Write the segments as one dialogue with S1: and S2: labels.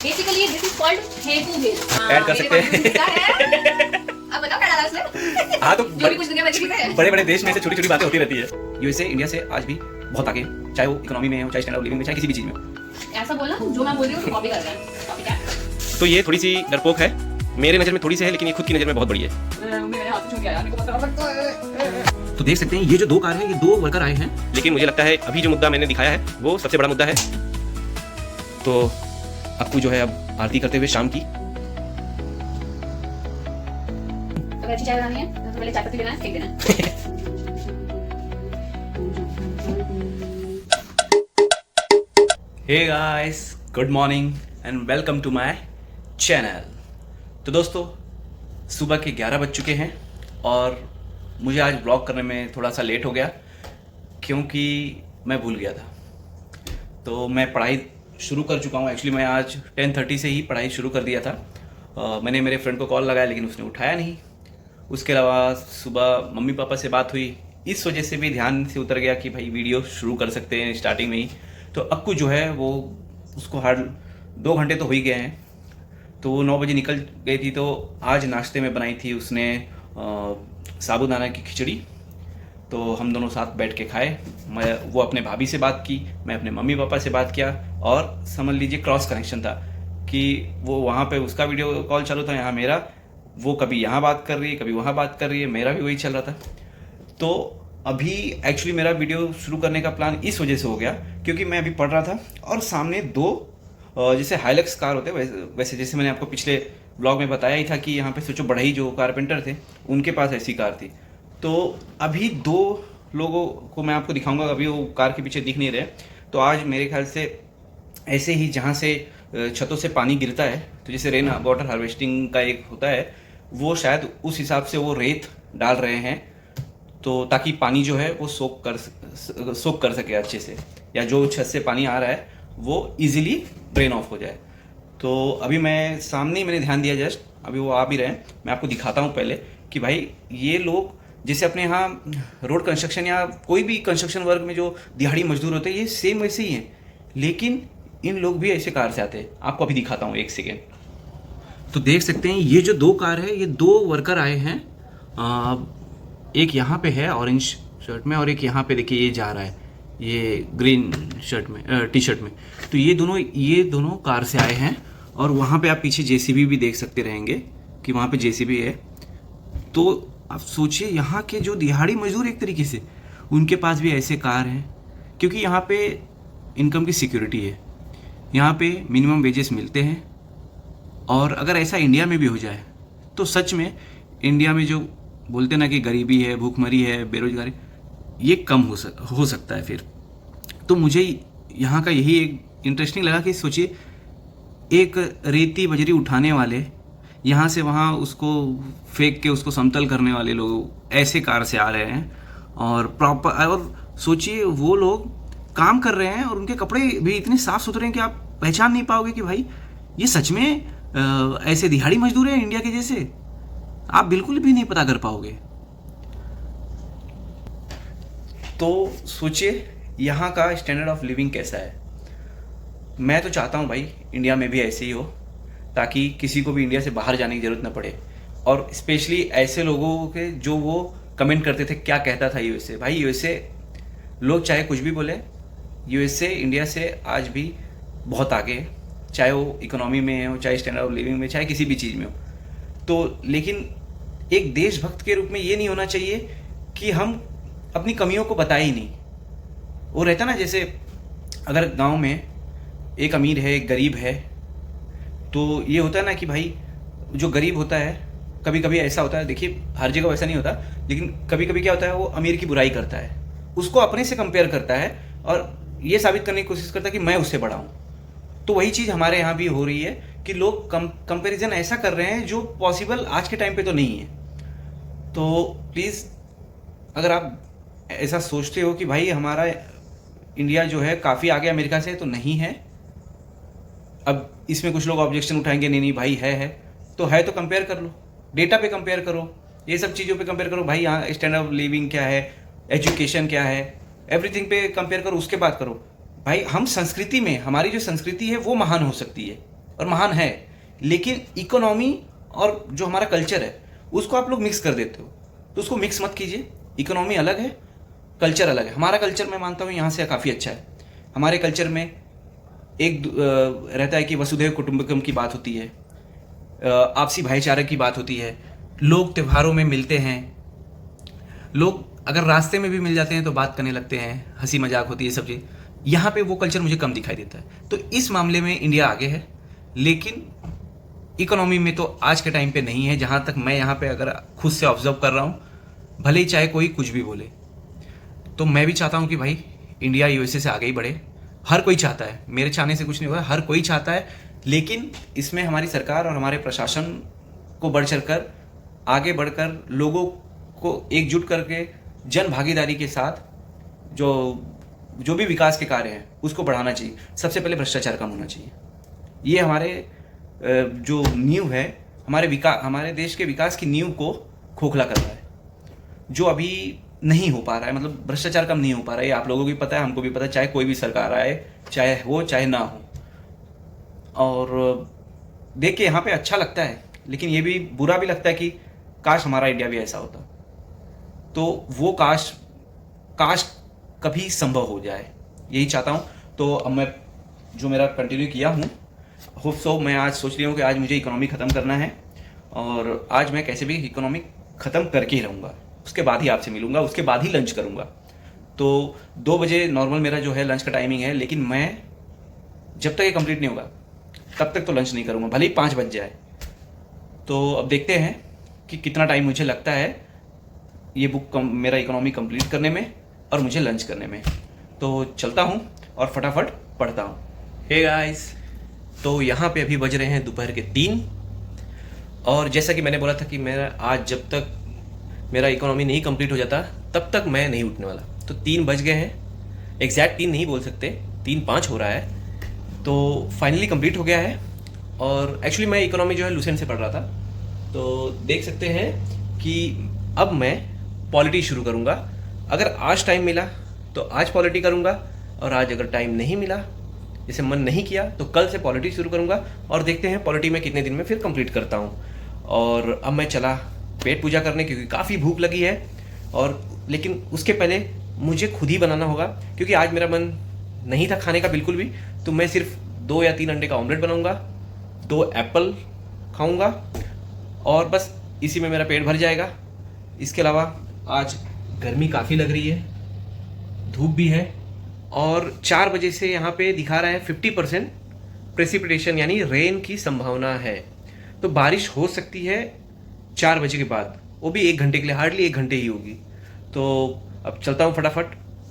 S1: Basically this is called हेकू भेल।
S2: Add कर सकते हैं।
S1: अब बताओ क्या डाला उसने?
S2: हाँ तो
S1: जो भी कुछ दुनिया में चीजें हैं।
S2: बड़े बड़े देश में से छोटी छोटी बातें होती रहती है। यूएसए इंडिया से आज भी बहुत आगे, चाहे वो इकोनॉमी में हो, चाहे स्टैंडर्ड ऑफ लिविंग में, चाहे किसी भी चीज में हो।
S1: ऐसा बोलना जो मैं बोल रही हूँ तो कॉपी कर रहा है, कॉपी क्या?
S2: तो ये थोड़ी सी डरपोक है, मेरे नज़र में थोड़ी सी है, लेकिन ये खुद की नज़र में बहुत बड़ी है।
S1: मेरे हाथ से छूट गया यार, मेरे को पता लगता है।
S2: तो देख सकते हैं ये जो दो कार है, ये दो वर्कर आए हैं, लेकिन मुझे लगता है अभी जो मुद्दा मैंने दिखाया है वो सबसे बड़ा मुद्दा है। तो अक्कू जो है अब आरती करते हुए शाम की।
S1: तो अच्छी चाय बनानी है तो पहले चाय पत्ती लेना है, फेंक देना है।
S2: Hey guys, good morning and welcome to my channel. तो दोस्तों, सुबह के 11 बज चुके हैं और मुझे आज ब्लॉग करने में थोड़ा सा लेट हो गया क्योंकि मैं भूल गया था। तो मैं पढ़ाई शुरू कर चुका हूँ। एक्चुअली मैं आज 10:30 से ही पढ़ाई शुरू कर दिया था। मैंने मेरे फ्रेंड को कॉल लगाया लेकिन उसने उठाया नहीं। उसके अलावा सुबह मम्मी पापा से बात हुई, इस वजह से भी ध्यान से उतर गया कि भाई वीडियो शुरू कर सकते हैं स्टार्टिंग में ही। तो अक्कू जो है वो, उसको हर 2 घंटे तो हो ही गए हैं, तो वो 9 बजे निकल गई थी। तो आज नाश्ते में बनाई थी उसने साबूदाना की खिचड़ी। तो हम दोनों साथ बैठ के खाए। वो अपने भाभी से बात की, मैं अपने मम्मी पापा से बात किया, और समझ लीजिए क्रॉस कनेक्शन था कि वो वहाँ पे उसका वीडियो कॉल चालू था, यहाँ मेरा। वो कभी यहाँ बात कर रही है, कभी वहाँ बात कर रही है, मेरा भी वही चल रहा था। तो अभी एक्चुअली मेरा वीडियो शुरू करने का प्लान इस वजह से हो गया क्योंकि मैं अभी पढ़ रहा था और सामने दो जैसे हाइलक्स कार होते हैं, वैसे जैसे मैंने आपको पिछले ब्लॉग में बताया ही था कि यहाँ पे सोचो बढ़ई जो कारपेंटर थे उनके पास ऐसी कार थी। तो अभी 2 लोगों को मैं आपको दिखाऊंगा, अभी वो कार के पीछे दिख नहीं रहे। तो आज मेरे ख्याल से ऐसे ही जहाँ से छतों से पानी गिरता है, तो जैसे रेन वाटर हार्वेस्टिंग का एक होता है, वो शायद उस हिसाब से वो रेत डाल रहे हैं, तो ताकि पानी जो है वो सोख कर सके अच्छे से, या जो छत से पानी आ रहा है वो इजीली ड्रेन ऑफ हो जाए। तो अभी मैं सामने ही मैंने ध्यान दिया, जस्ट अभी वो आ भी रहे हैं। मैं आपको दिखाता हूँ पहले कि भाई ये लोग जैसे अपने यहाँ रोड कंस्ट्रक्शन या कोई भी कंस्ट्रक्शन वर्क में जो दिहाड़ी मजदूर होते हैं, ये सेम वैसे ही हैं, लेकिन इन लोग भी ऐसे कार से आते हैं। आपको अभी दिखाता हूँ, 1 सेकेंड। तो देख सकते हैं ये जो 2 कार है, ये 2 वर्कर आए हैं। एक यहाँ पे है ऑरेंज शर्ट में, और एक यहाँ पे देखिए ये जा रहा है ये ग्रीन शर्ट में, टी शर्ट में। तो ये दोनों कार से आए हैं, और वहाँ पे आप पीछे जेसीबी भी देख सकते रहेंगे कि वहाँ पे जेसीबी है। तो आप सोचिए यहाँ के जो दिहाड़ी मजदूर एक तरीके से, उनके पास भी ऐसे कार हैं, क्योंकि यहाँ पे इनकम की सिक्योरिटी है, यहाँ पे मिनिमम वेजेस मिलते हैं। और अगर ऐसा इंडिया में भी हो जाए तो सच में इंडिया में जो बोलते ना कि गरीबी है, भूखमरी है, बेरोजगारी, ये कम हो सकता है फिर। तो मुझे यहाँ का यही एक इंटरेस्टिंग लगा कि सोचिए एक रेती बजरी उठाने वाले, यहाँ से वहाँ उसको फेंक के उसको समतल करने वाले लोग ऐसे कार से आ रहे हैं, और प्रॉपर, और सोचिए वो लोग काम कर रहे हैं और उनके कपड़े भी इतने साफ सुथरे हैं कि आप पहचान नहीं पाओगे कि भाई ये सच में ऐसे दिहाड़ी मजदूर हैं इंडिया के जैसे। आप बिल्कुल भी नहीं पता कर पाओगे। तो सोचिए यहाँ का स्टैंडर्ड ऑफ लिविंग कैसा है। मैं तो चाहता हूँ भाई इंडिया में भी ऐसे ही हो, ताकि किसी को भी इंडिया से बाहर जाने की ज़रूरत ना पड़े। और स्पेशली ऐसे लोगों के जो वो कमेंट करते थे, क्या कहता था यूएसए। भाई यूएसए लोग चाहे कुछ भी बोले, यूएसए इंडिया से आज भी बहुत आगे है, चाहे वो इकोनॉमी में हो, चाहे स्टैंडर्ड ऑफ लिविंग में, चाहे किसी भी चीज़ में हो। तो लेकिन एक देशभक्त के रूप में ये नहीं होना चाहिए कि हम अपनी कमियों को बताए ही नहीं। वो रहता ना, जैसे अगर गांव में एक अमीर है, एक गरीब है, तो ये होता है ना कि भाई जो गरीब होता है, कभी कभी ऐसा होता है, देखिए हर जगह वैसा नहीं होता, लेकिन कभी कभी क्या होता है, वो अमीर की बुराई करता है, उसको अपने से कंपेयर करता है और ये साबित करने की कोशिश करता है कि मैं उससे बड़ा हूँ। तो वही चीज़ हमारे यहाँ भी हो रही है कि लोग कंपैरिजन ऐसा कर रहे हैं जो पॉसिबल आज के टाइम पे तो नहीं है। तो प्लीज़, अगर आप ऐसा सोचते हो कि भाई हमारा इंडिया जो है काफ़ी आगे अमेरिका से, तो नहीं है। अब इसमें कुछ लोग ऑब्जेक्शन उठाएंगे, नहीं नहीं भाई है तो है, तो कंपेयर कर लो, डेटा पे कंपेयर करो, ये सब चीज़ों पे कंपेयर करो। भाई यहाँ स्टैंडर्ड ऑफ लिविंग क्या है, एजुकेशन क्या है, एवरीथिंग पे कंपेयर करो, उसके बाद करो। भाई हम संस्कृति में, हमारी जो संस्कृति है वो महान हो सकती है, और महान है, लेकिन इकोनॉमी और जो हमारा कल्चर है उसको आप लोग मिक्स कर देते हो। तो उसको मिक्स मत कीजिए। इकोनॉमी अलग है, कल्चर अलग है। हमारा कल्चर मैं मानता हूँ यहाँ से काफ़ी अच्छा है। हमारे कल्चर में एक रहता है कि वसुधैव कुटुंबकम की बात होती है, आपसी भाईचारे की बात होती है, लोग त्योहारों में मिलते हैं, लोग अगर रास्ते में भी मिल जाते हैं तो बात करने लगते हैं, हंसी मजाक होती है, सब चीज़। यहाँ पे वो कल्चर मुझे कम दिखाई देता है। तो इस मामले में इंडिया आगे है, लेकिन इकोनॉमी में तो आज के टाइम पे नहीं है। जहाँ तक मैं यहाँ पे अगर खुद से ऑब्जर्व कर रहा हूँ, भले ही चाहे कोई कुछ भी बोले, तो मैं भी चाहता हूँ कि भाई इंडिया यूएसए से आगे ही बढ़े। हर कोई चाहता है, मेरे चाहने से कुछ नहीं होगा, हर कोई चाहता है। लेकिन इसमें हमारी सरकार और हमारे प्रशासन को बढ़ चढ़ कर आगे बढ़कर लोगों को एकजुट करके जन भागीदारी के साथ जो भी विकास के कार्य हैं उसको बढ़ाना चाहिए। सबसे पहले भ्रष्टाचार कम होना चाहिए। ये हमारे जो नींव है, हमारे देश के विकास की नींव को खोखला कर रहा है, जो अभी नहीं हो पा रहा है। मतलब भ्रष्टाचार कम नहीं हो पा रहा है, ये आप लोगों को भी पता है, हमको भी पता है, चाहे कोई भी सरकार आए, चाहे हो चाहे ना हो। और देख के यहाँ पे अच्छा लगता है, लेकिन ये भी बुरा भी लगता है कि काश हमारा इंडिया भी ऐसा होता। तो वो काश कभी संभव हो जाए, यही चाहता हूँ। तो अब मैं जो मेरा कंटिन्यू किया हूँ, होप सो, मैं आज सोच रही हूँ कि आज मुझे इकोनॉमी ख़त्म करना है और आज मैं कैसे भी इकोनॉमी ख़त्म करके ही रहूँगा। उसके बाद ही आपसे मिलूँगा, उसके बाद ही लंच करूँगा। तो 2 बजे नॉर्मल मेरा जो है लंच का टाइमिंग है, लेकिन मैं जब तक ये कंप्लीट नहीं होगा तब तक तो लंच नहीं करूँगा, भले ही 5 बज जाए। तो अब देखते हैं कि कितना टाइम मुझे लगता है ये बुक मेरा इकोनॉमी कंप्लीट करने में और मुझे लंच करने में। तो चलता हूँ और फटाफट पढ़ता हूँ। हे गाइस, तो यहाँ पे अभी बज रहे हैं दोपहर के 3 और जैसा कि मैंने बोला था कि मेरा आज जब तक मेरा इकोनॉमी नहीं कंप्लीट हो जाता तब तक मैं नहीं उठने वाला। तो 3 बज गए हैं, एग्जैक्ट 3 नहीं बोल सकते, 3:05 हो रहा है। तो फाइनली कंप्लीट हो गया है। और एक्चुअली मैं इकोनॉमी जो है लुसेंट से पढ़ रहा था, तो देख सकते हैं कि अब मैं पॉलिटी शुरू करूँगा। अगर आज टाइम मिला तो आज पॉलिटी करूँगा, और आज अगर टाइम नहीं मिला, जैसे मन नहीं किया, तो कल से पॉलिटी शुरू करूँगा और देखते हैं पॉलिटी में कितने दिन में फिर कंप्लीट करता हूँ। और अब मैं चला पेट पूजा करने, क्योंकि काफ़ी भूख लगी है। और लेकिन उसके पहले मुझे खुद ही बनाना होगा, क्योंकि आज मेरा मन नहीं था खाने का बिल्कुल भी। तो मैं सिर्फ 2 या 3 अंडे का ऑमलेट बनाऊँगा, 2 एप्पल खाऊँगा और बस इसी में मेरा पेट भर जाएगा। इसके अलावा आज गर्मी काफ़ी लग रही है, धूप भी है, और 4 बजे से यहाँ पे दिखा रहा है 50% प्रेसिपिटेशन यानी रेन की संभावना है। तो बारिश हो सकती है 4 बजे के बाद, वो भी 1 घंटे के लिए, हार्डली 1 घंटे ही होगी। तो अब चलता हूँ, फटाफट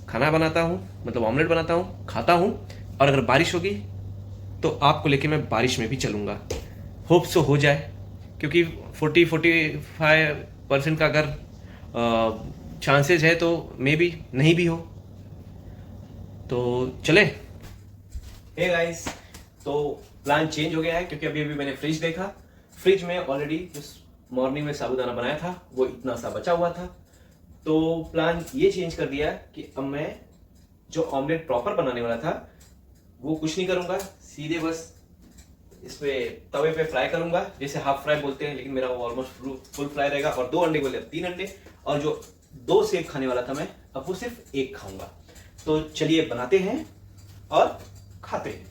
S2: खाना बनाता हूँ, मतलब ऑमलेट बनाता हूँ, खाता हूँ, और अगर बारिश होगी तो आपको लेके मैं बारिश में भी चलूँगा। होप सो हो जाए, क्योंकि 40-45% का अगर चांसेस है तो मे बी नहीं भी हो। तो चले। हे गाइस, तो प्लान चेंज हो गया है, क्योंकि अभी मैंने फ्रिज देखा, फ्रिज में ऑलरेडी जो मॉर्निंग में साबूदाना बनाया था वो इतना सा बचा हुआ था। तो प्लान ये चेंज कर दिया कि अब मैं जो ऑमलेट प्रॉपर बनाने वाला था वो कुछ नहीं करूँगा, सीधे बस इस पे तवे पे फ्राई करूँगा, जैसे हाफ फ्राई बोलते हैं, लेकिन मेरा वो ऑलमोस्ट फुल फ्राई रहेगा। और 2 अंडे बोले 3 अंडे, और जो 2 सेब खाने वाला था मैं, अब वो सिर्फ 1 खाऊंगा। तो चलिए बनाते हैं और खाते हैं।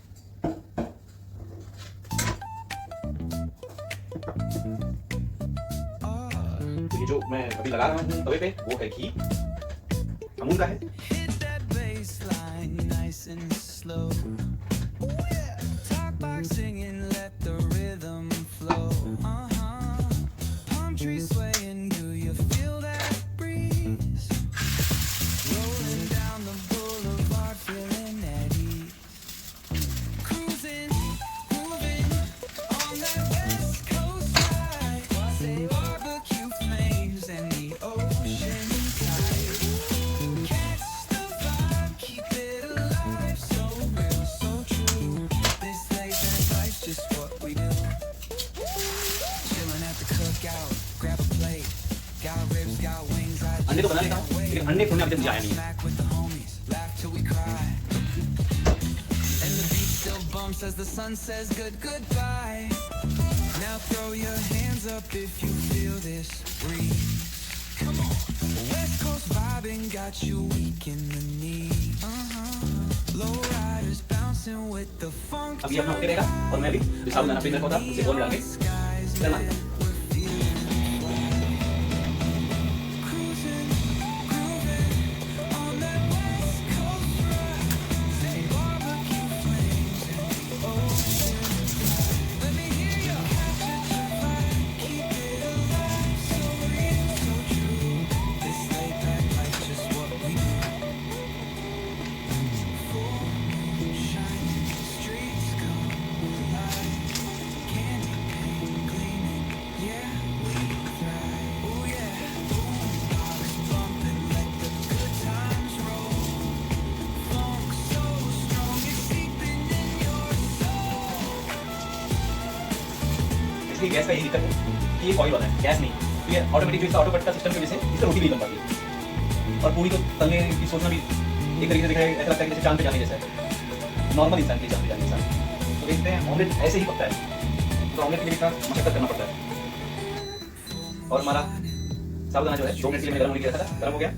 S2: तो ये जो मैं अभी लगा रहा हूँ तवे पे, वो है घी, अमूल का है। अंडे तो बना लेता हूँ, लेकिन अंडे फोड़ने अभी तक मुझे आया नहीं है।
S3: bumps as the sun says goodbye. Now throw your hands up if you feel this breeze. Come on. West Coast vibing got you weak in the knees. Low riders bouncing with the funk.
S2: अभी अपना होते रहेगा और मैं भी साबुन दाना पीने को था उसे बोल डाल के चलना। इसकी गैस का यही दिक्कत है कि ये ऑयल वाला है, गैस नहीं। तो ये ऑटोमेटिक इसका ऑटो कट का सिस्टम की वजह से इससे रोटी नहीं बन पाती है। और पूरी तो तलने की सोचना भी एक तरीके से दिख रहा है, ऐसा लगता है कि जैसे चांद पे जाने जैसा है, नॉर्मल इंसान के चांद पे जाने जैसा। तो देखते हैं ऑमलेट ऐसे ही पकता है, तो ऑमलेट के लिए इतना मशक्कत करना पड़ता है। और हमारा साबुदाना जो है 2 मिनट के लिए मैं गर्म होने के लिए रखा था, गर्म हो गया।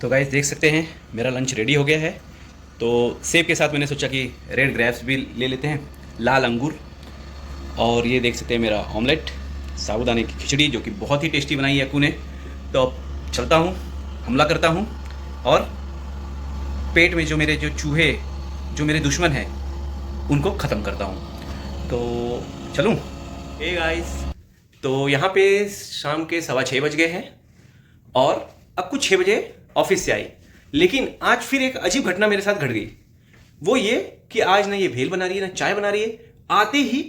S2: तो गाइस देख सकते हैं मेरा लंच रेडी हो गया है। तो सेब के साथ मैंने सोचा कि रेड ग्रेप्स भी ले लेते हैं, लाल अंगूर। और ये देख सकते हैं मेरा ऑमलेट, साबूदाने की खिचड़ी जो कि बहुत ही टेस्टी बनाई है अक्कू ने। तो अब चलता हूँ, हमला करता हूँ और पेट में जो मेरे चूहे जो मेरे दुश्मन हैं उनको ख़त्म करता हूँ। तो चलूँ। हे गाइस, तो यहाँ पे शाम के 6:15 बज गए हैं और अक्कू 6 बजे ऑफिस से आई। लेकिन आज फिर एक अजीब घटना मेरे साथ घट गई। वो ये कि आज ना ये भेल बना रही है ना चाय बना रही है। आते ही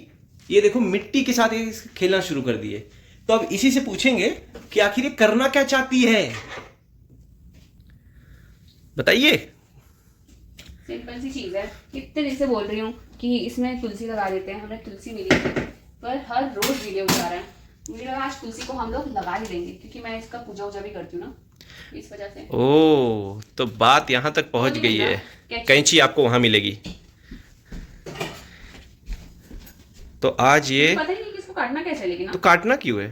S2: ये देखो मिट्टी के साथ ये खेलना शुरू कर दिए। तो अब इसी से पूछेंगे कि आखिर ये करना क्या चाहती है, बताइए।
S1: सिंपल सी चीज है, कितने दिन से बोल रही हूँ कि इसमें तुलसी लगा देते हैं, हमें तुलसी मिली है, पर हर रोज वीडियो बता रहा है। मुझे लगा आज तुलसी को हम लोग लगा ही देंगे, क्योंकि मैं इसका पूजा वूजा भी करती हूँ ना, इस वजह से।
S2: ओ, तो बात यहाँ तक पहुँच गई है। कैंची आपको वहाँ मिलेगी। तो आज ये
S1: पता ही नहीं कि इसको काटना कैसे, लेकिन
S2: तो काटना क्यों है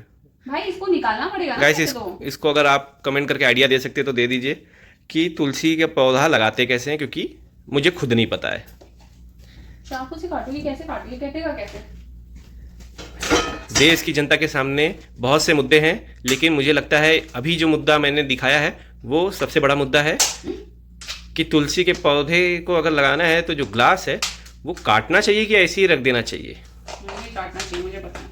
S1: भाई, इसको निकालना पड़ेगा ना।
S2: गाइस इसको अगर आप कमेंट करके आइडिया दे सकते तो दे दीजिए कि तुलसी के पौधा लगाते कैसे हैं, क्योंकि मुझे खुद नहीं पता है।
S1: चाकू से काटोगी, कैसे काटोगी, कटेगा कैसे?
S2: देश की जनता के सामने बहुत से मुद्दे हैं, लेकिन मुझे लगता है अभी जो मुद्दा मैंने दिखाया है वो सबसे बड़ा मुद्दा है कि तुलसी के पौधे को अगर लगाना है तो जो ग्लास है वो काटना चाहिए कि ऐसे ही रख देना चाहिए।
S1: मुझे काटना चाहिए, मुझे पता है।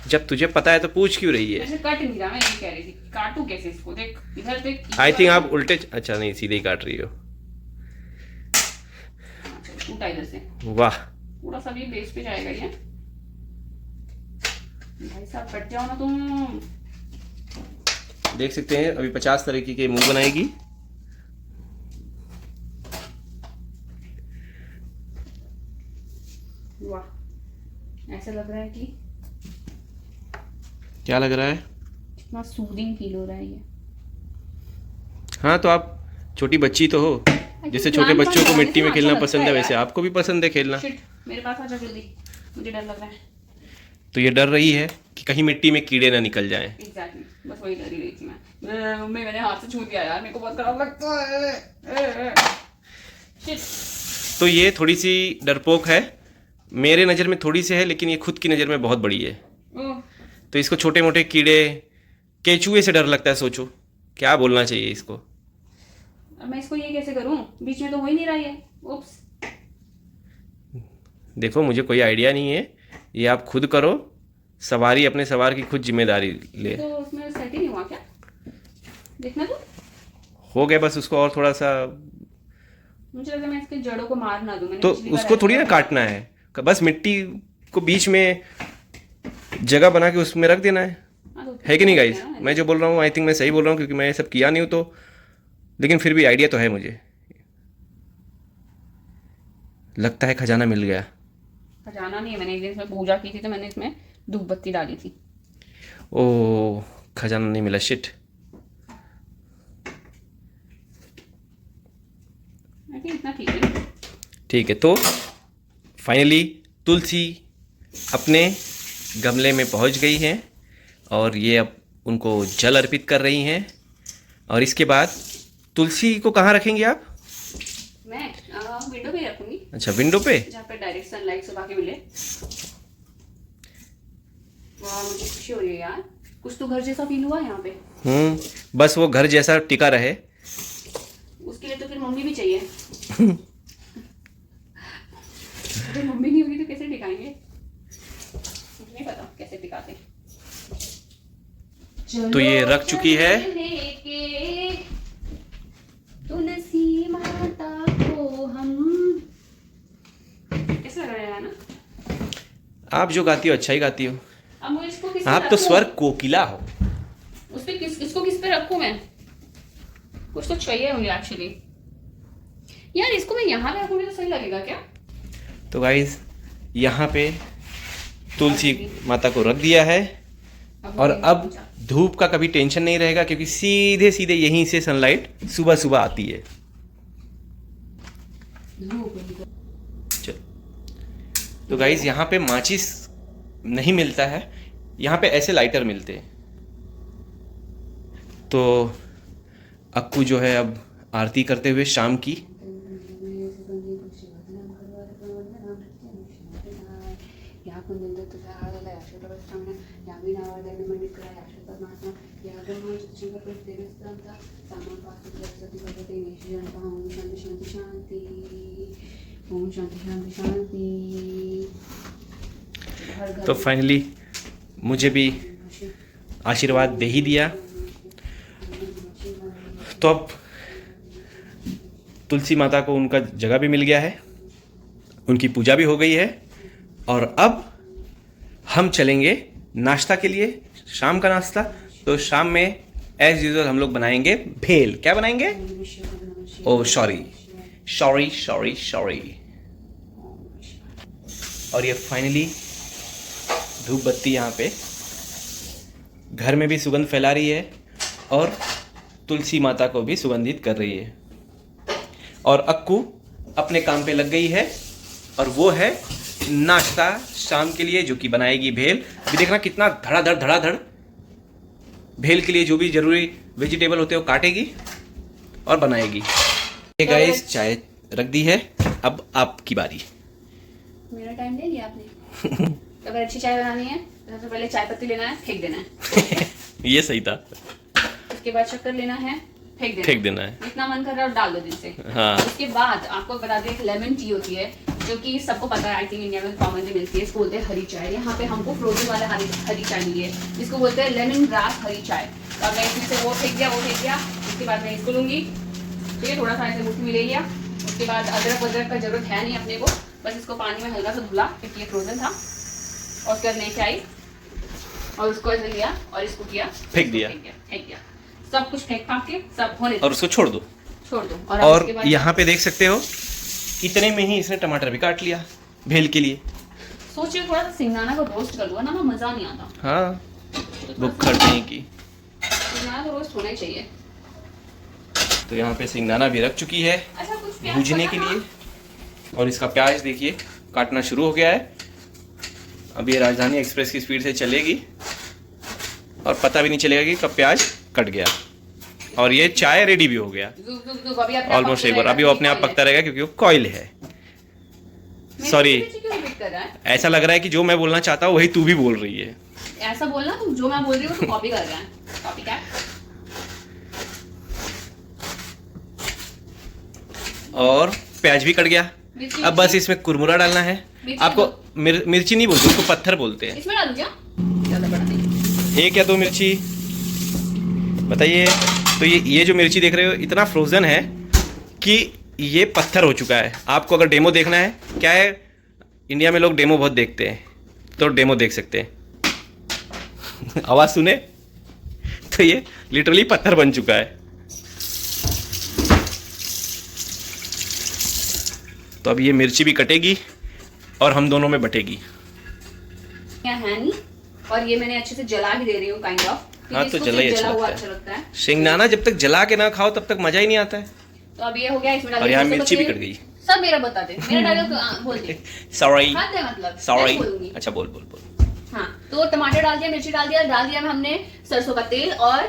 S2: जब तुझे पता है तो पूछ क्यों रही है?
S1: ऐसे कट नहीं रहा, मैं ये कह रही थी काटू कैसे इसको, देख इधर देख।
S2: आई थिंक आप उल्टे, अच्छा नहीं सीधे ही काट रही हो।
S1: उल्टा इधर से,
S2: वाह,
S1: पूरा सभी बेस पे जाएगा ये। भाई साहब कट जाओ ना तुम।
S2: देख सकते हैं अभी 50 तरीके के मुंह बनाएगी।
S1: वाह, ऐसा लग रहा है कि
S2: क्या लग रहा है?
S1: इतना सूदिंग फील हो रहा है ये।
S2: हाँ, तो आप छोटी बच्ची तो हो, जैसे छोटे बच्चों को मिट्टी में खेलना पसंद है वैसे आपको भी पसंद है खेलना।
S1: मेरे पास आ जा जल्दी, मुझे डर लग रहा है।
S2: तो ये डर रही है कि कहीं मिट्टी में कीड़े ना निकल जाएं।
S1: एग्जैक्टली, बस वही डर ही रही थी मैं। मम्मी मैंने हाथ से छू दिया यार, मेरे को बहुत खराब लगता है।
S2: तो ये थोड़ी सी डरपोक है। मेरे नज़र में थोड़ी सी है, लेकिन ये खुद की नज़र में बहुत बड़ी है।
S1: ओह,
S2: तो इसको छोटे मोटे कीड़े, केचुए से डर लगता है। सोचो क्या बोलना चाहिए इसको।
S1: अब मैं इसको ये कैसे करूं? बीच में तो हो ही नहीं रहा है। उप्स।
S2: देखो मुझे कोई आइडिया नहीं है, ये आप खुद करो। सवारी अपने सवार की खुद जिम्मेदारी ले।
S1: तो उसमें सेट ही नहीं हुआ क्या? देखना तो।
S2: हो गया, बस उसको और थोड़ा सा।
S1: मुझे लगा मैं इसके जड़ों को मार ना दूं। मैंने
S2: तो
S1: पिछली बार
S2: उसको
S1: ऐसा
S2: थोड़ी ना
S1: किया।
S2: काटना है, बस मिट्टी को बीच में जगह बना के उसमें रख देना है।
S1: हाँ, तो
S2: है कि नहीं गाइस?
S1: है ना?
S2: मैं जो बोल रहा हूँ आई थिंक मैं सही बोल रहा हूँ, क्योंकि मैं ये सब किया नहीं हूँ तो, लेकिन फिर भी आइडिया तो है मुझे। लगता है खजाना मिल गया।
S1: खजाना नहीं है, मैंने एक दिन इसमें पूजा की थी तो मैंने इसमें धूप बत्ती डाली थी।
S2: ओ, खजाना नहीं मिला, शिट।
S1: आई थिंक इतना ठीक है।
S2: ठीक है, तो फाइनली तुलसी अपने गमले में पहुंच गई हैं और ये अब उनको जल अर्पित कर रही हैं। और इसके बाद तुलसी को कहाँ रखेंगे आप?
S1: मैं विंडो पे ही रखूंगी,
S2: अच्छा, विंडो पे।
S1: जहाँ पे डायरेक्ट सनलाइट सुबह के मिले। वाह, मुझे खुशी हो रही है यार, कुछ तो घर जैसा फील हुआ यहाँ पे।
S2: बस वो घर जैसा टिका रहे।
S1: उसके लिए तो फिर मम्मी भी चाहिए। अगर मम्मी नहीं होगी तो कैसे टिकाएंगे? मुझे नहीं पता कैसे टिकाते।
S2: तो ये रख चुकी है।
S1: तुलसी माता को हम, कैसा लग रहा है ना?
S2: आप जो गाती हो अच्छा ही गाती हो।
S1: अब मुझे इसको किस पे
S2: आप तो
S1: रखूं?
S2: स्वर कोकिला हो।
S1: उस पे इसको किस पे रखूं मैं? कुछ तो चाहिए मुझे एक्चुअली। यार इसको मैं यहाँ पे रखूंगी तो सही लगेगा क्या?
S2: तो गाइज यहाँ पे तुलसी माता को रख दिया है और अब धूप का कभी टेंशन नहीं रहेगा, क्योंकि सीधे सीधे यहीं से सनलाइट सुबह सुबह आती है। चलो, तो गाइज यहाँ पे माचिस नहीं मिलता है, यहाँ पे ऐसे लाइटर मिलते हैं। तो अक्कू जो है अब आरती करते हुए शाम की,
S1: ओम शांति शांति शांति।
S2: तो फाइनली मुझे भी आशीर्वाद दे ही दिया। तो अब तुलसी माता को उनका जगह भी मिल गया है, उनकी पूजा भी हो गई है और अब हम चलेंगे नाश्ता के लिए, शाम का नाश्ता। तो शाम में एज यूजुअल हम लोग बनाएंगे भेल। क्या बनाएंगे? ओ सॉरी सॉरी सॉरी सॉरी। और ये फाइनली धूप बत्ती यहाँ पे घर में भी सुगंध फैला रही है और तुलसी माता को भी सुगंधित कर रही है। और अक्कू अपने काम पे लग गई है और वो है नाश्ता शाम के लिए, जो कि बनाएगी भेल। अभी देखना कितना धड़ाधड़ धड़ाधड़ भेल के लिए जो भी जरूरी वेजिटेबल होते हैं वो काटेगी और बनाएगी। ये गाइस चाय रख दी है, अब आपकी बारी।
S1: मेरा टाइम ले लिया आपने। अगर अच्छी चाय बनानी है तो सबसे पहले चाय पत्ती लेना है, फेंक देना है।
S2: ये सही था।
S1: उसके बाद शक्कर लेना है,
S2: फेंक देना है।
S1: जितना मन कर रहा है डाल दो दिल से।
S2: हाँ।
S1: उसके बाद आपको बता दें, एक लेमन टी होती है जो कि सबको पता है, आई थिंक इंडिया में कॉमनली मिलती है। इसको बोलते हैं हरी चाय। यहाँ पे हमको फ्रोजन वाला हरी चाय मिली है, जिसको बोलते हैं लेमन ग्रास हरी चाय। तो अब मैं इसमें से वो फेंक दिया। उसके बाद मैं इसको लूंगी, ठीक है, थोड़ा सा ऐसे मुट्ठी में ले लिया। उसके बाद अदरक का जरूरत है नहीं अपने को, बस इसको पानी में हल्का सा धुला क्योंकि ये फ्रोजन था। और उसके बाद लेके आई और उसको ऐसे लिया और इसको किया,
S2: फेंक दिया।
S1: सब कुछ फेंक फाक के सब होने
S2: और उसको छोड़ दो।
S1: और
S2: और यहाँ पे देख सकते हो इतने में ही इसने टमाटर भी काट लिया भेल के लिए।
S1: सोचिए थोड़ा सा सिंगदाना को रोस्ट कर दूंगा ना, मजा नहीं आता।
S2: हाँ, बुक्खड़ नहीं की।
S1: सिंगदाना तो रोस्ट होना ही चाहिए।
S2: तो यहाँ पे सिंगदाना भी रख चुकी है
S1: अच्छा, कुछ प्याज
S2: भूनने के लिए। और इसका प्याज देखिए काटना शुरू हो गया है। अब ये राजधानी एक्सप्रेस की स्पीड से चलेगी और पता भी नहीं चलेगा कि कब प्याज कट गया। और ये चाय रेडी भी हो गया ऑलमोस्ट। एक बार अभी वो अपने आप पकता रहेगा क्योंकि वो कॉइल है। सॉरी,
S1: रिपीट कर रहा है।
S2: ऐसा लग रहा है कि जो मैं बोलना चाहता हूँ वही तू भी बोल रही है।
S1: ऐसा बोलना, तुम जो मैं बोल रही हूँ तो कॉपी कर रहा है। कॉपी क्या? और
S2: प्याज भी कट गया। अब बस इसमें कुरमुरा डालना है। आपको मिर्ची नहीं बोलते, उसको पत्थर बोलते हैं।
S1: इसमें डालूं क्या? ज़्यादा बड़ा नहीं।
S2: 1 या 2 मिर्ची बताइए। तो ये जो मिर्ची देख रहे हो इतना फ्रोज़न है कि ये पत्थर हो चुका है। आपको अगर डेमो देखना है, क्या है इंडिया में लोग डेमो बहुत देखते हैं, तो डेमो देख सकते हैं। आवाज़ सुने तो ये लिटरली पत्थर बन चुका है। तो अब ये मिर्ची भी कटेगी और हम दोनों में बटेगी।
S1: क्या है नहीं, और ये मैंने अच्छे से जला भी दे रही हूँ काइंड ऑफ।
S2: हाँ, तो जला ही अच्छा
S1: लगता है।
S2: शेंगदाना जब तक जला के ना खाओ तब तक मजा ही नहीं आता है।
S1: तो अब ये हो गया, इसमें
S2: और यहाँ मिर्ची भी कट गई।
S1: सब मेरा बता दे, मेरा डायलॉग बोल दे।
S2: सॉरी
S1: मतलब
S2: सॉरी।
S1: बोलूंगी।
S2: अच्छा बोल बोल बोल।
S1: हाँ, तो टमाटर डाल दिया, मिर्ची डाल दिया में हमने सरसों का तेल और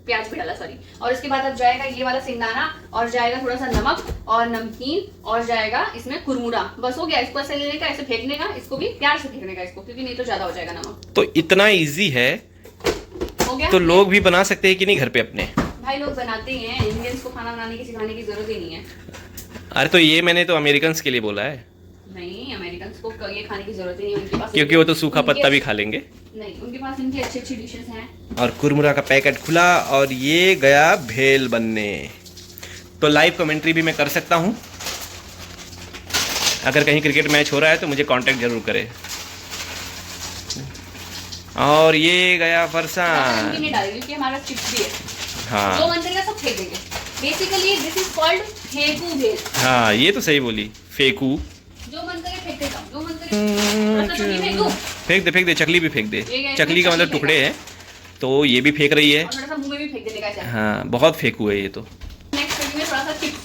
S1: प्याज भी डाला, सॉरी। और इसके बाद अब जाएगा ये वाला सिंगदाना, और जाएगा थोड़ा सा नमक और नमकीन, और जाएगा इसमें कुरमुरा। बस हो गया। इसको ऐसे लेने का, ऐसे फेंकने का, इसको भी प्यार से फेंकने का इसको, क्योंकि नहीं तो ज्यादा हो जाएगा नमक।
S2: तो इतना इजी है,
S1: हो गया।
S2: तो लोग भी बना सकते हैं कि नहीं घर पे अपने?
S1: भाई लोग बनाते ही हैं, इंडियंस को खाना बनाने की सिखाने की जरूरत ही नहीं है।
S2: अरे तो ये मैंने तो अमेरिकन्स के लिए बोला है।
S1: नहीं, अमेरिकन को ये खाने की जरूरत ही नहीं है, उनके पास,
S2: क्योंकि वो तो सूखा पत्ता भी खा लेंगे।
S1: नहीं, उनके पास इनकी अच्छी अच्छी डिशेस हैं।
S2: और कुरमुरा का पैकेट खुला और ये गया भेल बनने। तो लाइव कमेंट्री भी मैं कर सकता हूँ। अगर कहीं क्रिकेट मैच हो रहा है तो मुझे कांटेक्ट जरूर करें। और ये गया फरसान।
S1: नहीं डालेंगे क्योंकि हमारा चिप्स भी है।
S2: हाँ,
S1: जो मन करेगा सब फेंक देंगे। बेसिकली दिस इज कॉल्ड फेंकू भेल।
S2: हाँ ये तो सही बोली, फेंकू।
S1: जो मन करे फेंक देगा, जो मन करे थोड़ा सा चटनी फेंक दो।
S2: फेंक दे, चकली भी फेंक दे।
S1: ये
S2: चकली का मतलब टुकड़े हैं, तो ये भी फेंक रही है।
S1: और थोड़ा सा मुंह में भी फेंक देने का है।
S2: हाँ बहुत फेंकू है ये तो।
S1: नेक्स्ट करेंगे थोड़ा सा चिप्स,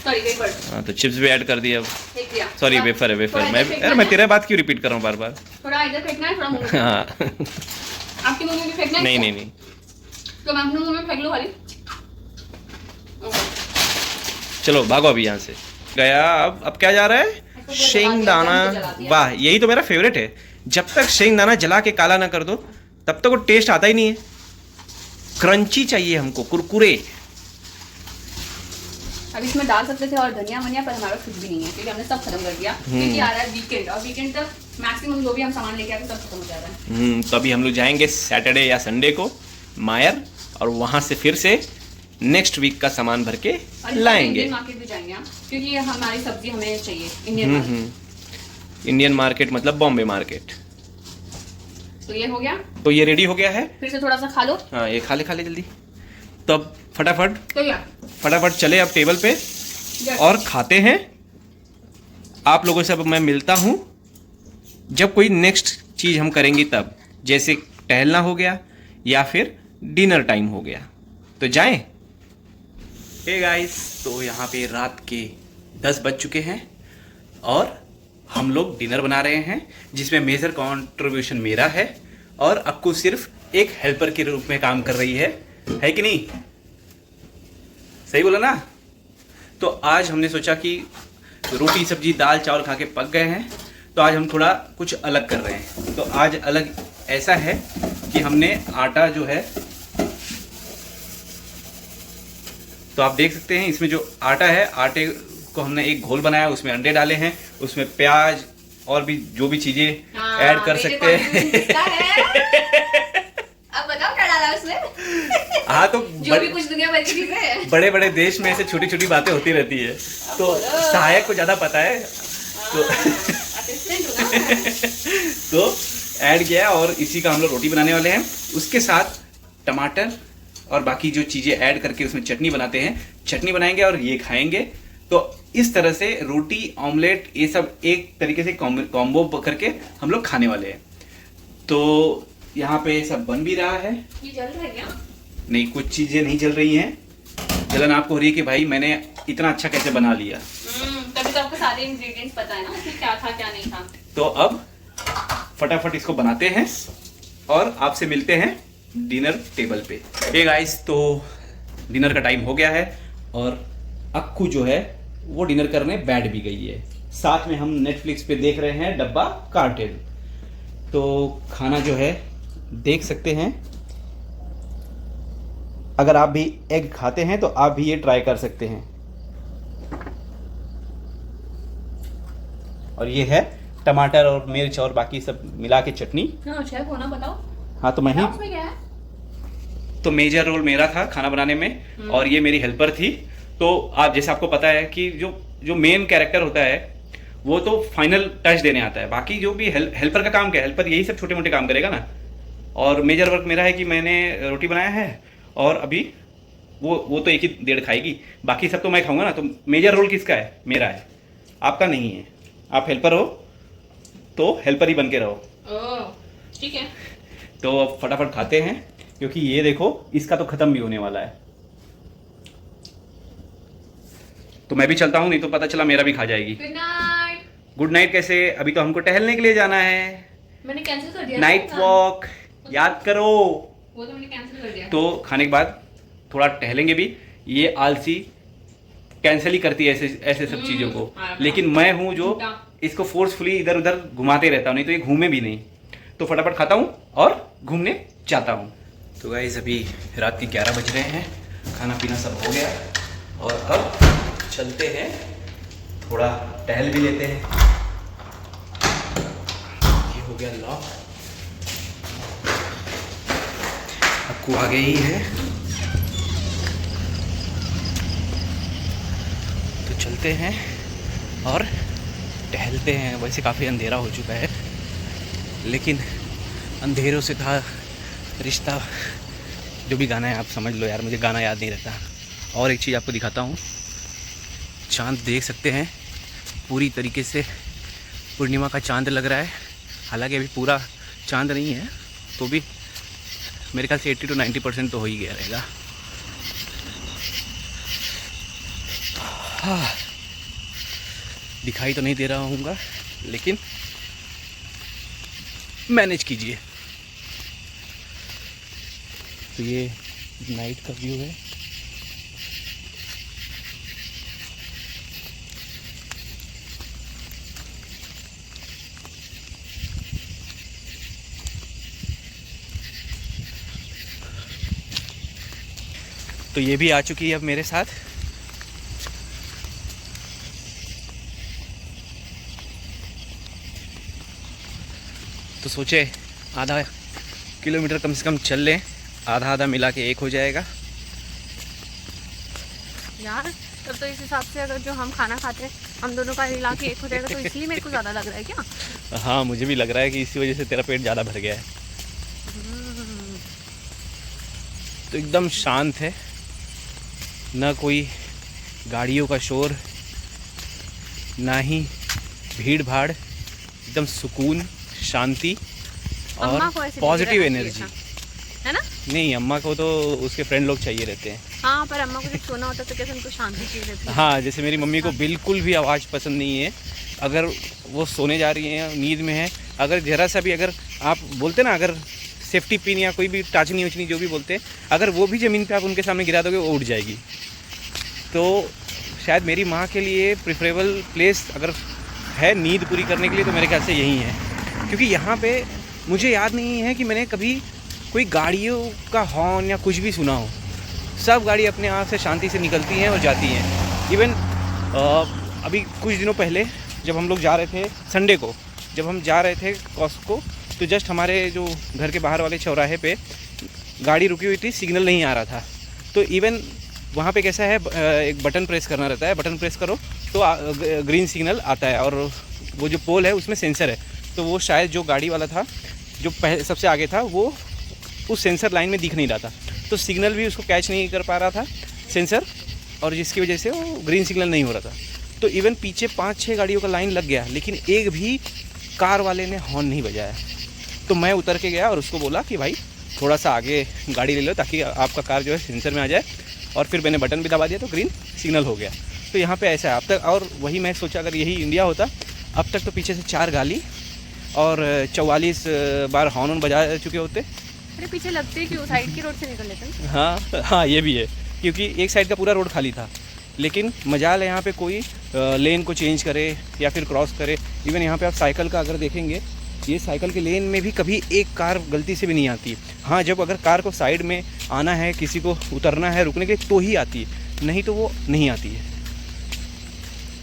S1: सॉरी वेफर।
S2: हाँ तो चिप्स भी ऐड कर दिए अब।
S1: फेंक दिया।
S2: सॉरी वेफर है वेफर। मैं तेरा बात क्यों रिपीट कर रहा हूँ बार बार?
S1: थोड़ा इधर फेंकना है, थोड़ा मुंह में।
S2: हाँ
S1: आपके मुंह में भी फेंकना है?
S2: नहीं।
S1: तो मैं अपने मुंह में फेंक लूं खाली।
S2: चलो भागो अभी यहाँ से। गया। अब क्या जा रहा है? शेंगदाना। वाह, यही तो मेरा फेवरेट है। जब तक शेंगदाना जला के काला ना कर दो तब तक वो टेस्ट आता ही नहीं है। क्रंची चाहिए हमको, कुरकुरे।
S1: अब इसमें डाल सकते थे और धनिया वनिया, पर हमारा कुछ भी नहीं है क्योंकि हमने सब खत्म कर दिया। क्योंकि आ रहा है वीकेंड, और वीकेंड तक मैक्सिमम जो भी हम सामान लेके आते सब खत्म हो जा रहा है।
S2: तो अभी हम लोग जाएंगे सैटरडे या संडे को मायर, और वहां से फिर से नेक्स्ट वीक का सामान भर के लाएंगे।
S1: मार्केट भी जाएंगे हम, क्योंकि हमारी सब्जी हमें चाहिए इंडियन।
S2: इंडियन मार्केट मतलब बॉम्बे मार्केट।
S1: तो ये हो गया,
S2: तो ये रेडी हो गया है।
S1: फिर से थोड़ा सा खा लो।
S2: हाँ ये खा ले जल्दी। तो अब
S1: तो
S2: फटाफट चले अब टेबल पे और खाते हैं। आप लोगों से अब मैं मिलता हूँ जब कोई नेक्स्ट चीज़ हम करेंगे तब, जैसे टहलना हो गया या फिर डिनर टाइम हो गया। तो जाएं। हे गाइस, तो यहाँ पे रात के 10 बज चुके हैं और हम लोग डिनर बना रहे हैं, जिसमें मेजर कंट्रीब्यूशन मेरा है और अक्कू सिर्फ एक हेल्पर के रूप में काम कर रही है कि नहीं? सही बोला ना? तो आज हमने सोचा कि रोटी सब्जी दाल चावल खा के पक गए हैं, तो आज हम थोड़ा कुछ अलग कर रहे हैं। तो आज अलग ऐसा है कि हमने आटा जो है, तो आप देख सकते हैं इसमें जो आटा है, आटे को हमने एक घोल बनाया, उसमें अंडे डाले हैं, उसमें प्याज और भी जो भी चीजें ऐड कर सकते हैं।
S1: अब बताओ क्या डाला उसमें?
S2: हाँ, तो
S1: जो भी कुछ दुनिया भर की चीजें,
S2: बड़े बड़े देश में ऐसे छोटी छोटी बातें होती रहती है, तो सहायक को ज्यादा पता है। तो ऐड किया और इसी का हम लोग रोटी बनाने वाले हैं। उसके साथ टमाटर और बाकी जो चीजें ऐड करके उसमें चटनी बनाते हैं, चटनी बनाएंगे और ये खाएंगे। तो इस तरह से रोटी ऑमलेट ये सब एक तरीके से कॉम्बो करके हम लोग खाने वाले हैं। तो यहाँ पे सब बन भी रहा है।
S1: ये जल रहा है क्या?
S2: नहीं, कुछ चीजें नहीं जल रही हैं। जलन आपको हो रही है कि भाई मैंने इतना अच्छा कैसे बना लिया।
S1: तभी तो आपको सारे इंग्रेडिएंट्स पता है ना कि क्या था क्या नहीं था।
S2: तो अब फटाफट इसको बनाते हैं और आपसे मिलते हैं डिनर टेबल पे। हे गाइस, तो डिनर का टाइम हो गया है और अक्कू जो है वो डिनर करने बैठ भी गई है। साथ में हम नेटफ्लिक्स पे देख रहे हैं डब्बा कार्टेल। तो खाना जो है देख सकते हैं, अगर आप भी एग खाते हैं तो आप भी ये ट्राई कर सकते हैं। और ये है टमाटर और मिर्च और बाकी सब मिला के चटनी।
S1: शेफ होना बताओ।
S2: हाँ तो मैं ही,
S1: उसमें क्या है?
S2: तो मेजर रोल मेरा था खाना बनाने में और ये मेरी हेल्पर थी। तो आप जैसे आपको पता है कि जो मेन कैरेक्टर होता है वो तो फाइनल टच देने आता है, बाकी जो भी हेल्पर का काम क्या है, हेल्पर यही सब छोटे मोटे काम करेगा ना। और मेजर वर्क मेरा है कि मैंने रोटी बनाया है और अभी वो तो एक ही डेढ़ खाएगी, बाकी सब तो मैं खाऊंगा ना। तो मेजर रोल किसका है? मेरा है, आपका नहीं है। आप हेल्पर हो तो हेल्पर ही बन के रहो।
S1: ठीक है।
S2: तो अब फटाफट खाते हैं, क्योंकि ये देखो इसका तो खत्म भी होने वाला है। तो मैं भी चलता हूँ, नहीं तो पता चला मेरा भी खा जाएगी।
S1: Good night.
S2: गुड नाइट कैसे? अभी तो हमको टहलने के लिए जाना है,
S1: मैंने कैंसिल कर दिया।
S2: नाइट वॉक, याद करो।
S1: वो तो मैंने कैंसिल कर दिया।
S2: तो खाने के बाद थोड़ा टहलेंगे भी। ये आलसी कैंसिल ही करती है ऐसे सब चीज़ों को, लेकिन मैं हूँ जो इसको फोर्सफुली इधर उधर घुमाते रहता हूँ, नहीं तो ये घूमे भी नहीं। तो फटाफट खाता हूँ और घूमने जाता हूँ। तो गाइस अभी रात के 11 बज रहे हैं, खाना पीना सब हो गया और अब चलते हैं, थोड़ा टहल भी लेते हैं। ये हो गया लॉक, आपको आगे ही है। तो चलते हैं और टहलते हैं। वैसे काफ़ी अंधेरा हो चुका है, लेकिन अंधेरों से था रिश्ता, जो भी गाना है आप समझ लो यार, मुझे गाना याद नहीं रहता। और एक चीज़ आपको दिखाता हूँ, चांद देख सकते हैं, पूरी तरीके से पूर्णिमा का चांद लग रहा है। हालांकि अभी पूरा चांद नहीं है, तो भी मेरे ख्याल से 80 to 90% तो हो ही गया रहेगा। हाँ, दिखाई तो नहीं दे रहा हूँगा, लेकिन मैनेज कीजिए। तो ये नाइट का व्यू है। तो ये भी आ चुकी है अब मेरे साथ। तो सोचे आधा किलोमीटर कम से कम चल लें, आधा आधा मिला के एक हो जाएगा
S1: यार। तब तो इस हिसाब से अगर जो हम खाना खाते हैं हम दोनों का मिला के एक हो जाएगा, तो इसलिए मेरे को ज़्यादा लग रहा है क्या?
S2: हाँ, मुझे भी लग रहा है कि इसी वजह से तेरा पेट ज़्यादा भर गया है। तो एकदम शांत है, ना कोई गाड़ियों का शोर, ना ही भीड़ भाड़, एकदम सुकून, शांति और पॉजिटिव एनर्जी
S1: है ना।
S2: नहीं, अम्मा को तो उसके फ्रेंड लोग चाहिए रहते हैं।
S1: हाँ, पर अम्मा को जब सोना होता है तो कैसे उनको शांति चाहिए रहती है।
S2: हाँ, जैसे मेरी मम्मी को बिल्कुल भी आवाज़ पसंद नहीं है। अगर वो सोने जा रही हैं, नींद में है, अगर ज़रा सा भी, अगर आप बोलते ना, अगर सेफ्टी पिन या कोई भी टाचनी उचनी जो भी बोलते हैं, अगर वो भी ज़मीन पे आप उनके सामने गिरा दोगे वो उठ जाएगी। तो शायद मेरी माँ के लिए प्रेफरेबल प्लेस अगर है नींद पूरी करने के लिए, तो मेरे ख्याल से यही है। क्योंकि यहाँ पे मुझे याद नहीं है कि मैंने कभी कोई गाड़ियों का हॉर्न या कुछ भी सुना हो। सब गाड़ी अपने आप से शांति से निकलती हैं और जाती हैं। इवन अभी कुछ दिनों पहले जब हम लोग जा रहे थे, संडे को जब हम जा रहे थे कॉस्को, तो जस्ट हमारे जो घर के बाहर वाले चौराहे पे गाड़ी रुकी हुई थी, सिग्नल नहीं आ रहा था। तो इवन वहाँ पे कैसा है, एक बटन प्रेस करना रहता है, बटन प्रेस करो तो ग्रीन सिग्नल आता है, और वो जो पोल है उसमें सेंसर है। तो वो शायद जो गाड़ी वाला था, जो पहले सबसे आगे था, वो उस सेंसर लाइन में दिख नहीं रहा था, तो सिग्नल भी उसको कैच नहीं कर पा रहा था सेंसर, और जिसकी वजह से वो ग्रीन सिग्नल नहीं हो रहा था। तो इवन पीछे 5-6 गाड़ियों का लाइन लग गया, लेकिन एक भी कार वाले ने हॉर्न नहीं बजाया। तो मैं उतर के गया और उसको बोला कि भाई थोड़ा सा आगे गाड़ी ले लो ताकि आपका कार जो है सेंसर में आ जाए, और फिर मैंने बटन भी दबा दिया तो ग्रीन सिग्नल हो गया। तो यहाँ पे ऐसा है अब तक। और वही मैं सोचा अगर यही इंडिया होता, अब तक तो पीछे से 4 गाली और 44 बार हॉर्न बजा चुके होते।
S1: अरे पीछे लगते क्यों, साइड की रोड से निकल लेते हैं।
S2: हाँ, ये भी है, क्योंकि एक साइड का पूरा रोड खाली था, लेकिन मजाल है यहाँ पे कोई लेन को चेंज करे या फिर क्रॉस करे। इवन यहाँ पे आप साइकिल का अगर देखेंगे, ये साइकिल के लेन में भी कभी एक कार गलती से भी नहीं आती। हाँ, जब अगर कार को साइड में आना है, किसी को उतरना है, रुकने के लिए, तो ही आती है, नहीं तो वो नहीं आती है।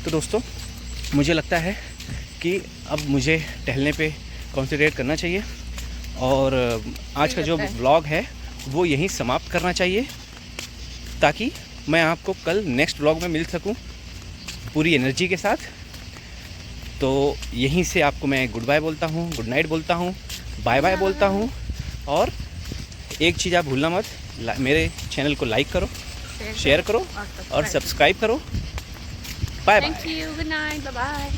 S2: तो दोस्तों, मुझे लगता है कि अब मुझे टहलने पे कॉन्सेंट्रेट करना चाहिए और आज का जो व्लॉग है वो यहीं समाप्त करना चाहिए, ताकि मैं आपको कल नेक्स्ट व्लॉग में मिल सकूं पूरी एनर्जी के साथ। तो यहीं से आपको मैं गुड बाय बोलता हूँ, गुड नाइट बोलता हूँ, बाय बाय बोलता हूँ। और एक चीज़ आप भूलना मत, मेरे चैनल को लाइक करो, शेयर करो और सब्सक्राइब करो। Bye bye.
S1: Thank you, good night, bye bye.